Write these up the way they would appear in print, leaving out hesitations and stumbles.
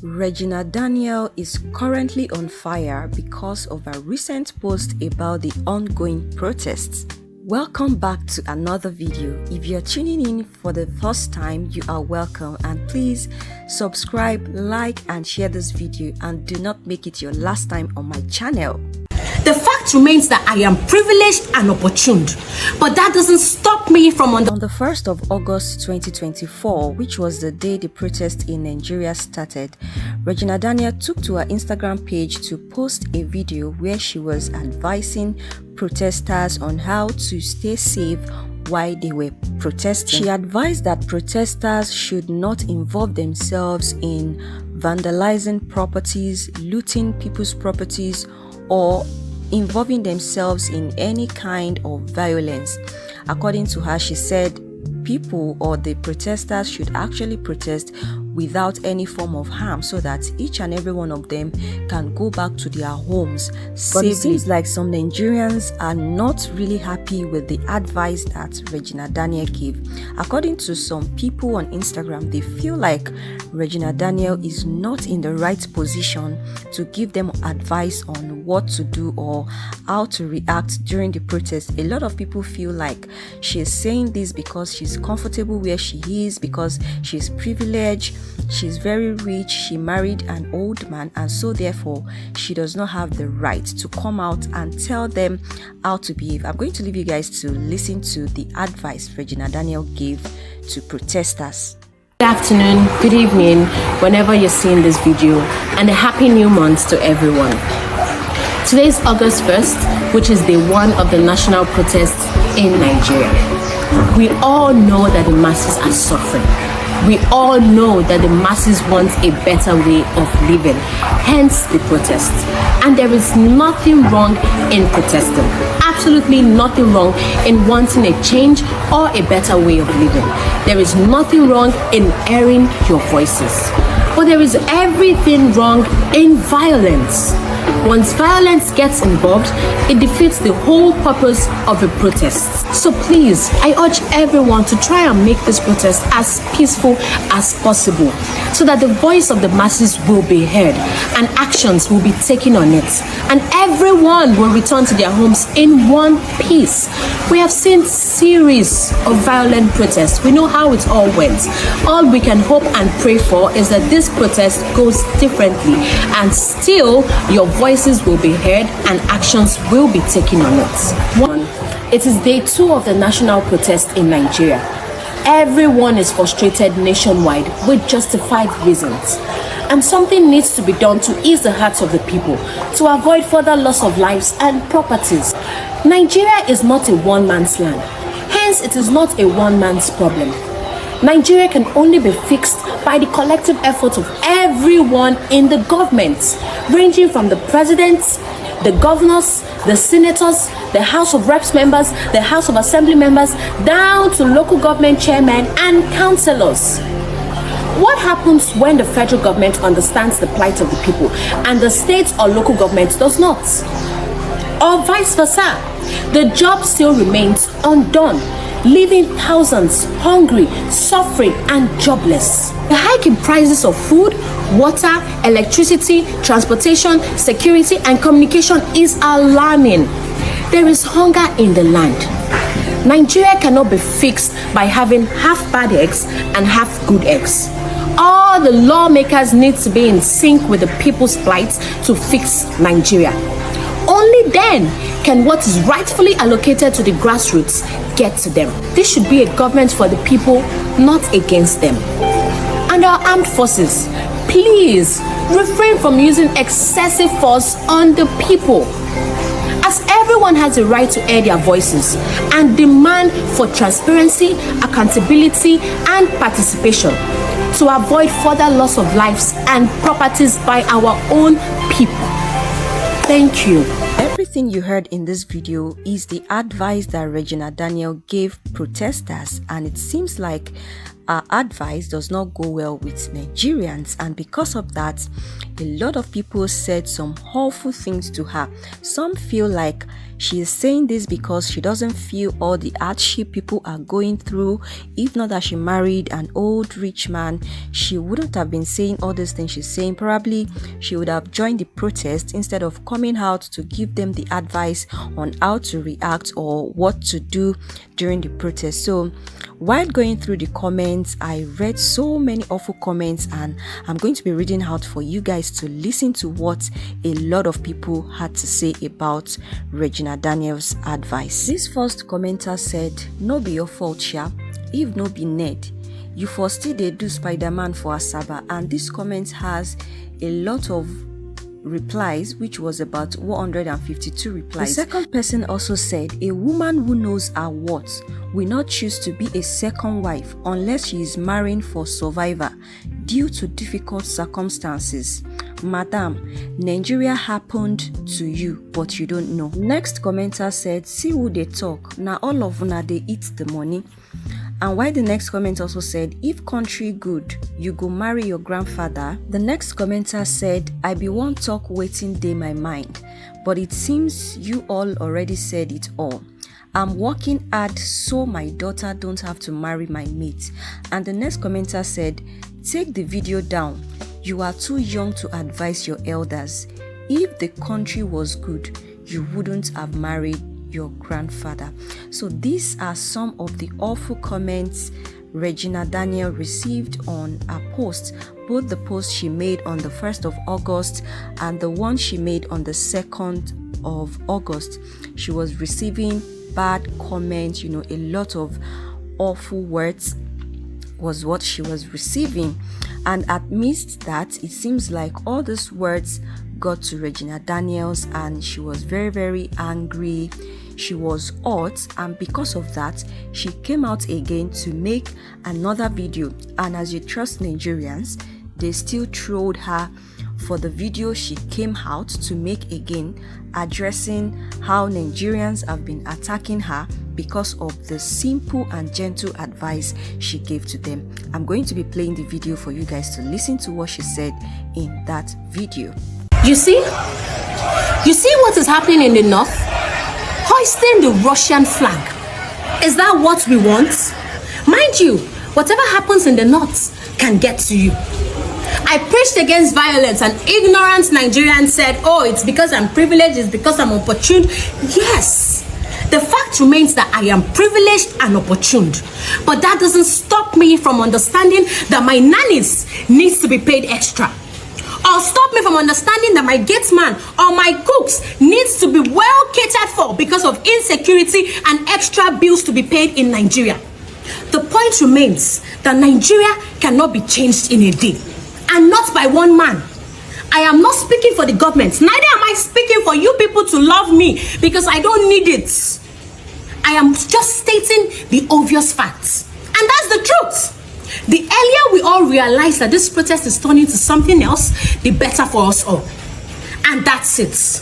Regina Daniel is currently on fire because of a recent post about the ongoing protests. Welcome back to another video. If you're tuning in for the first time, you are welcome, and please subscribe, like and share this video, and do not make it your last time on my channel. The fact remains that I am privileged and opportuned, but that doesn't stop me from On the 1st of August 2024, which was the day the protest in Nigeria started, Regina Daniel took to her Instagram page to post a video where she was advising protesters on how to stay safe while they were protesting. She advised that protesters should not involve themselves in vandalizing properties, looting people's properties, or involving themselves in any kind of violence. According to her, she said people or the protesters should actually protest without any form of harm so that each and every one of them can go back to their homes safely. But it seems like some Nigerians are not really happy with the advice that Regina Daniel gave. According to some people on Instagram, they feel like Regina Daniel is not in the right position to give them advice on what to do or how to react during the protest. A lot of people feel like she's saying this because she's comfortable where she is, because she's privileged, she's very rich, she married an old man, and so therefore she does not have the right to come out and tell them how to behave. I'm going to leave you guys to listen to the advice Regina Daniel gave to protesters. Good afternoon, good evening, whenever you're seeing this video, and a happy new month to everyone. Today is August 1st, which is day one of the national protests in Nigeria. We all know that the masses are suffering. We all know that the masses want a better way of living, hence the protests. And there is nothing wrong in protesting. Absolutely nothing wrong in wanting a change or a better way of living. There is nothing wrong in airing your voices. But there is everything wrong in violence. Once violence gets involved, it defeats the whole purpose of a protest. So please, I urge everyone to try and make this protest as peaceful as possible so that the voice of the masses will be heard and actions will be taken on it. And everyone will return to their homes in one piece. We have seen series of violent protests. We know how it all went. All we can hope and pray for is that this protest goes differently, and still your voices will be heard and actions will be taken on it. One, it is day 2 of the national protest in Nigeria. Everyone is frustrated nationwide with justified reasons, and something needs to be done to ease the hearts of the people to avoid further loss of lives and properties. Nigeria is not a one-man's land, hence it is not a one-man's problem. Nigeria can only be fixed by the collective efforts of everyone in the government, ranging from the president, the governors, the senators, the House of Reps members, the House of Assembly members, down to local government chairmen and councillors. What happens when the federal government understands the plight of the people and the state or local government does not? Or vice versa? The job still remains undone, leaving thousands hungry, suffering and jobless. The hike in prices of food, water, electricity, transportation, security and communication is alarming. There is hunger in the land. Nigeria cannot be fixed by having half bad eggs and half good eggs. All the lawmakers need to be in sync with the people's plight to fix Nigeria. Only then can what is rightfully allocated to the grassroots get to them. This should be a government for the people, not against them. And our armed forces, please refrain from using excessive force on the people, as everyone has a right to air their voices and demand for transparency, accountability and participation to avoid further loss of lives and properties by our own people. Thank you. Everything you heard in this video is the advice that Regina Daniel gave protesters, and it seems like her advice does not go well with Nigerians, and because of that, a lot of people said some awful things to her. Some feel like She is saying this because she doesn't feel all the hardship people are going through. If not that she married an old rich man, she wouldn't have been saying all these things she's saying. Probably she would have joined the protest instead of coming out to give them the advice on how to react or what to do during the protest. So while going through the comments, I read so many awful comments, and I'm going to be reading out for you guys to listen to what a lot of people had to say about Regina Daniels' advice. This first commenter said, "No be your fault, sha. If no be Ned, you for still dey do Spider-Man for Asaba." And this comment has a lot of replies, which was about 152 replies. The second person also said, "A woman who knows her worth will not choose to be a second wife unless she is marrying for survivor due to difficult circumstances. Madam, Nigeria happened to you, but you don't know." Next commenter said, "See who they talk. Now all of una they eat the money." And while the next comment also said, "If country good, you go marry your grandfather." The next commenter said, "I be one talk waiting day my mind, but it seems you all already said it all. I'm working hard so my daughter don't have to marry my mate." And the next commenter said, "Take the video down. You are too young to advise your elders. If the country was good, you wouldn't have married your grandfather." So these are some of the awful comments Regina Daniel received on her post, both the post she made on the 1st of August and the one she made on the 2nd of August. She was receiving bad comments, a lot of awful words was what she was receiving. And amidst that, it seems like all these words got to Regina Daniels, and she was very, very angry. She was hot, and because of that, she came out again to make another video. And as you trust Nigerians, they still trolled her for the video she came out to make again, addressing how Nigerians have been attacking her because of the simple and gentle advice she gave to them. I'm going to be playing the video for you guys to listen to what she said in that video. You see what is happening in the north? Hoisting the Russian flag. Is that what we want? Mind you, whatever happens in the north can get to you. I preached against violence, and ignorant Nigerians said, "Oh, it's because I'm privileged, it's because I'm opportune." Yes, the fact remains that I am privileged and opportuned, but that doesn't stop me from understanding that my nannies needs to be paid extra, or stop me from understanding that my gatesman or my cooks needs to be well catered for because of insecurity and extra bills to be paid in Nigeria. The point remains that Nigeria cannot be changed in a day, and not by one man. I am not speaking for the government, neither am I speaking for you people to love me, because I don't need it. I am just stating the obvious facts, and that's the truth. The earlier we all realize that this protest is turning to something else, the better for us all. And that's it.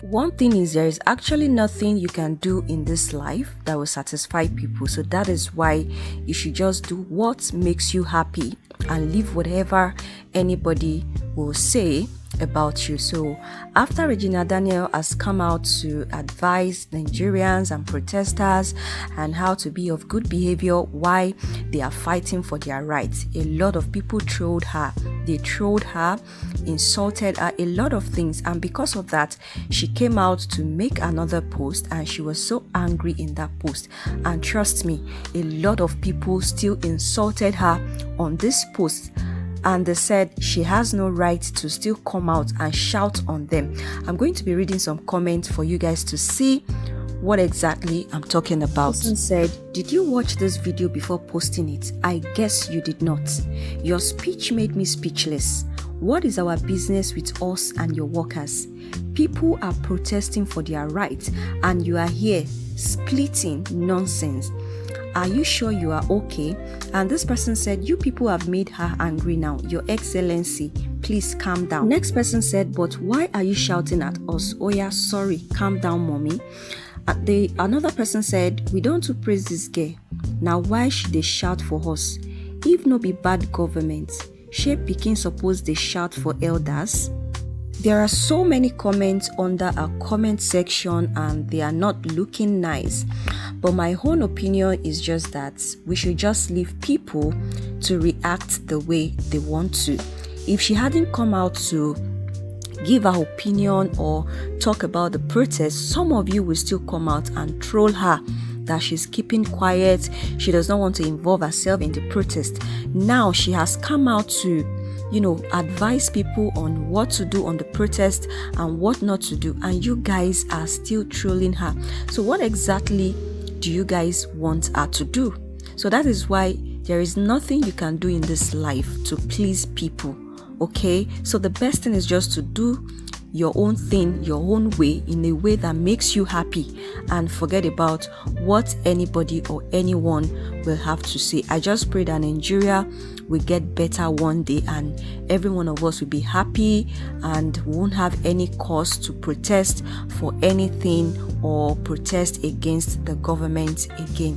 One thing is, there is actually nothing you can do in this life that will satisfy people. So that is why you should just do what makes you happy and leave whatever anybody will say about you. So after Regina Daniel has come out to advise Nigerians and protesters and how to be of good behavior while they are fighting for their rights, a lot of people trolled her. They trolled her, insulted her, a lot of things, and because of that, she came out to make another post, and she was so angry in that post. And trust me, a lot of people still insulted her on this post, and they said she has no right to still come out and shout on them. I'm going to be reading some comments for you guys to see what exactly I'm talking about. Person said, "Did you watch this video before posting it? I guess you did not. Your speech made me speechless. What is our business with us and your workers? People are protesting for their rights, and you are here splitting nonsense. Are you sure you are okay?" And this person said, "You people have made her angry now. Your Excellency, please calm down." Next person said, "But why are you shouting at us? Oh yeah, sorry, calm down, mommy." Another person said, "We don't to praise this girl. Now why should they shout for us? If no be bad government, shey pikin suppose they shout for elders?" There are so many comments under our comment section and they are not looking nice. But my own opinion is just that we should just leave people to react the way they want to. If she hadn't come out to give her opinion or talk about the protest, some of you will still come out and troll her that she's keeping quiet, she does not want to involve herself in the protest. Now she has come out to advise people on what to do on the protest and what not to do, and you guys are still trolling her. So what exactly do you guys want her to do? So that is why there is nothing you can do in this life to please people, okay? So the best thing is just to do your own thing, your own way, in a way that makes you happy, and forget about what anybody or anyone will have to say. I just pray that Nigeria will get better one day and every one of us will be happy and won't have any cause to protest for anything or protest against the government again.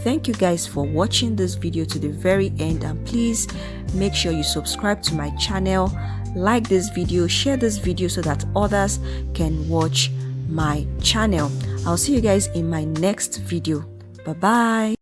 Thank you guys for watching this video to the very end, and please make sure you subscribe to my channel, like this video, share this video so that others can watch my channel. I'll see you guys in my next video. Bye bye.